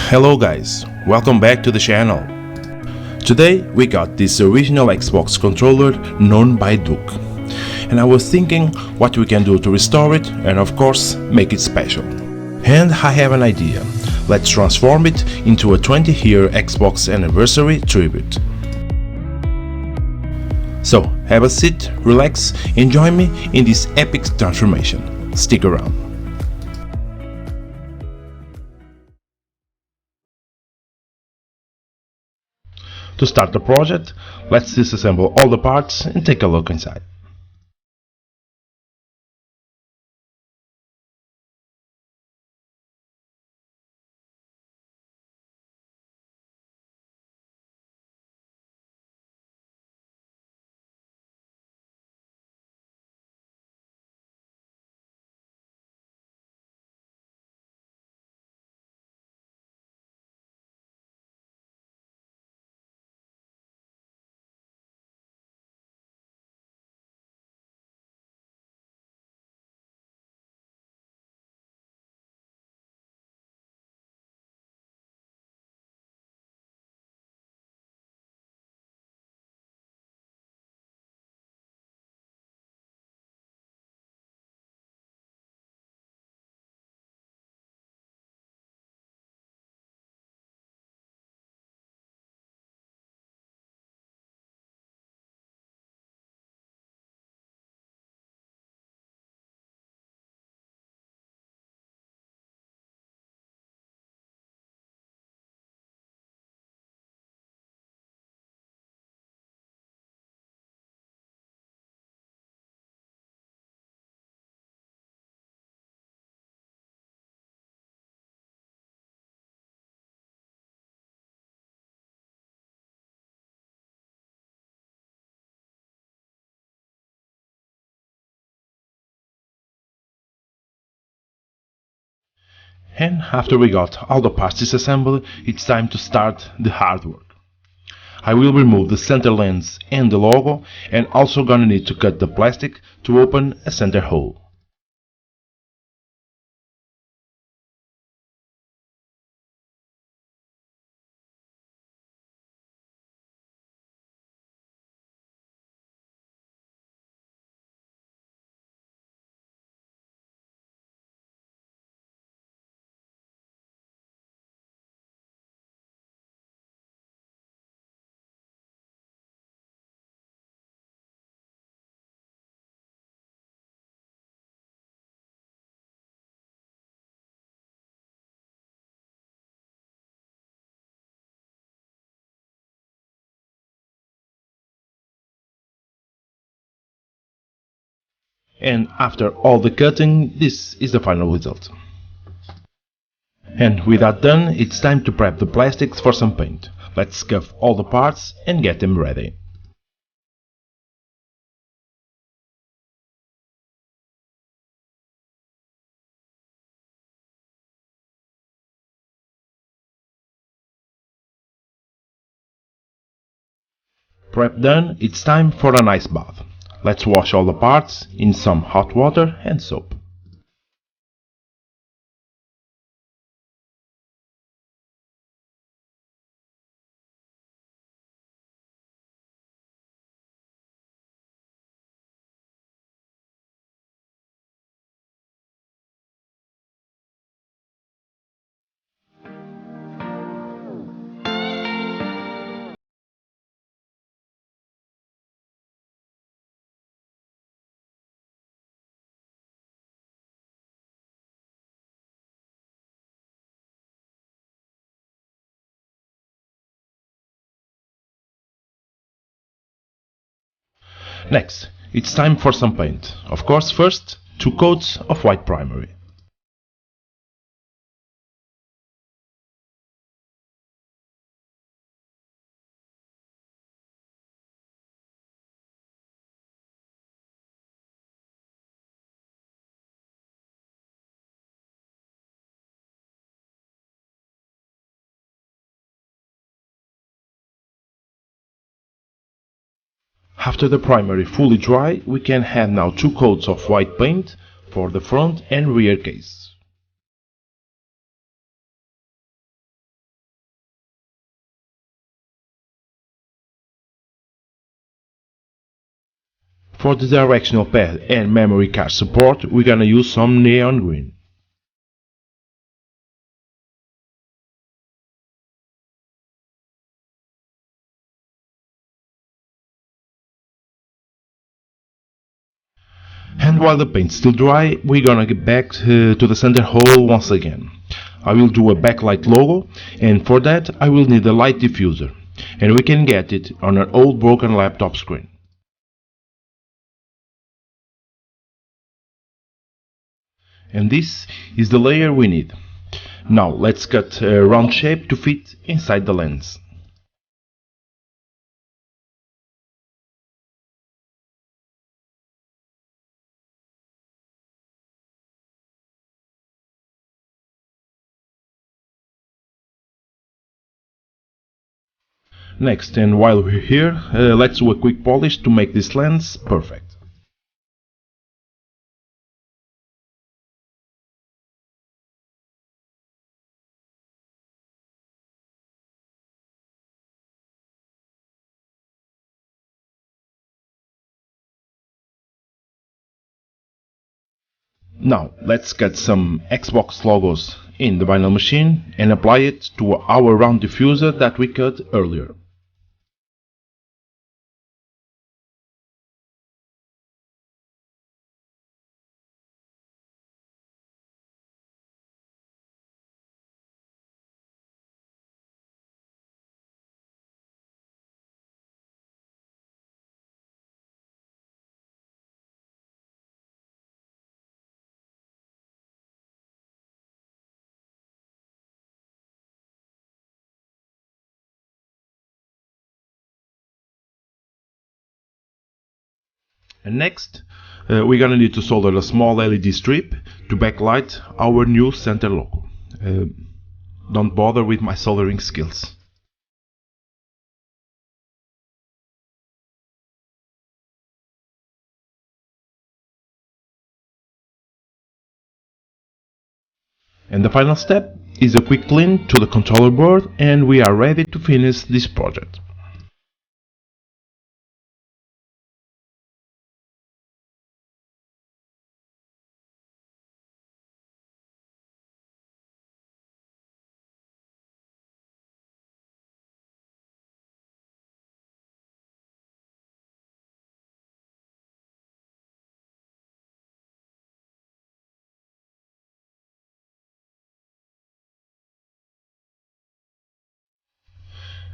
Hello guys, welcome back to the channel. Today we got this original Xbox controller known by Duke, and I was thinking what we can do to restore it and of course make it special. And I have an idea, let's transform it into a 20-year Xbox anniversary tribute. So have a seat, relax, and join me in this epic transformation. Stick around. To start the project, let's disassemble all the parts and take a look inside. And after we got all the parts disassembled, it's time to start the hard work. I will remove the center lens and the logo, and also gonna need to cut the plastic to open a center hole. And after all the cutting, this is the final result. And with that done, it's time to prep the plastics for some paint. Let's scuff all the parts and get them ready. Prep done, it's time for an ice bath. Let's wash all the parts in some hot water and soap. Next, it's time for some paint. Of course, first, 2 coats of white primary. After the primary fully dry, we can add now 2 coats of white paint for the front and rear case. for the directional pad and memory card support, we're gonna use some neon green. And while the paint's still dry, we're gonna get back to the center hole once again. I will do a backlight logo, and for that I will need a light diffuser, and we can get it on an old broken laptop screen. And this is the layer we need. Now let's cut a round shape to fit inside the lens. Next, and while we're here, let's do a quick polish to make this lens perfect. Now let's cut some Xbox logos in the vinyl machine and apply it to our round diffuser that we cut earlier. And next, we're gonna need to solder a small LED strip to backlight our new center logo. Don't bother with my soldering skills. And the final step is a quick clean to the controller board, and we are ready to finish this project.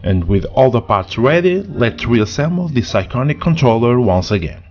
And with all the parts ready, let's reassemble this iconic controller once again.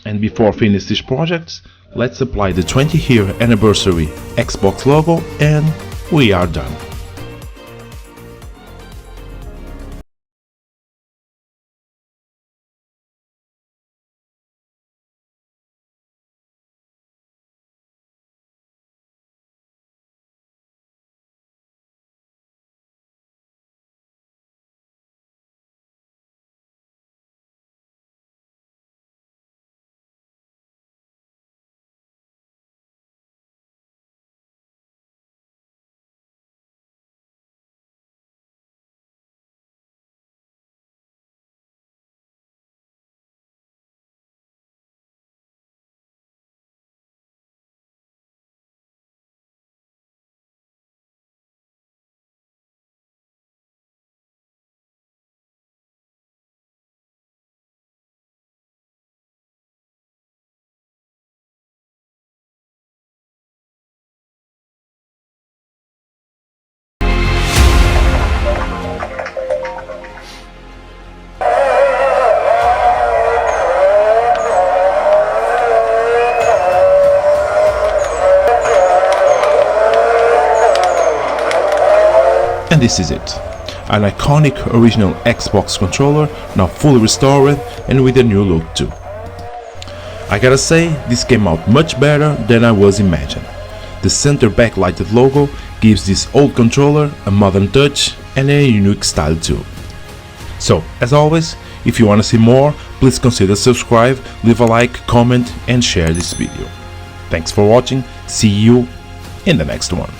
And before finish this project, let's apply the 20-year anniversary Xbox logo and we are done. And this is it, an iconic original Xbox controller, now fully restored and with a new look too. I gotta say, this came out much better than I was imagining. The center backlighted logo gives this old controller a modern touch and a unique style too. So, as always, if you wanna see more, please consider subscribe, leave a like, comment and share this video. Thanks for watching, see you in the next one.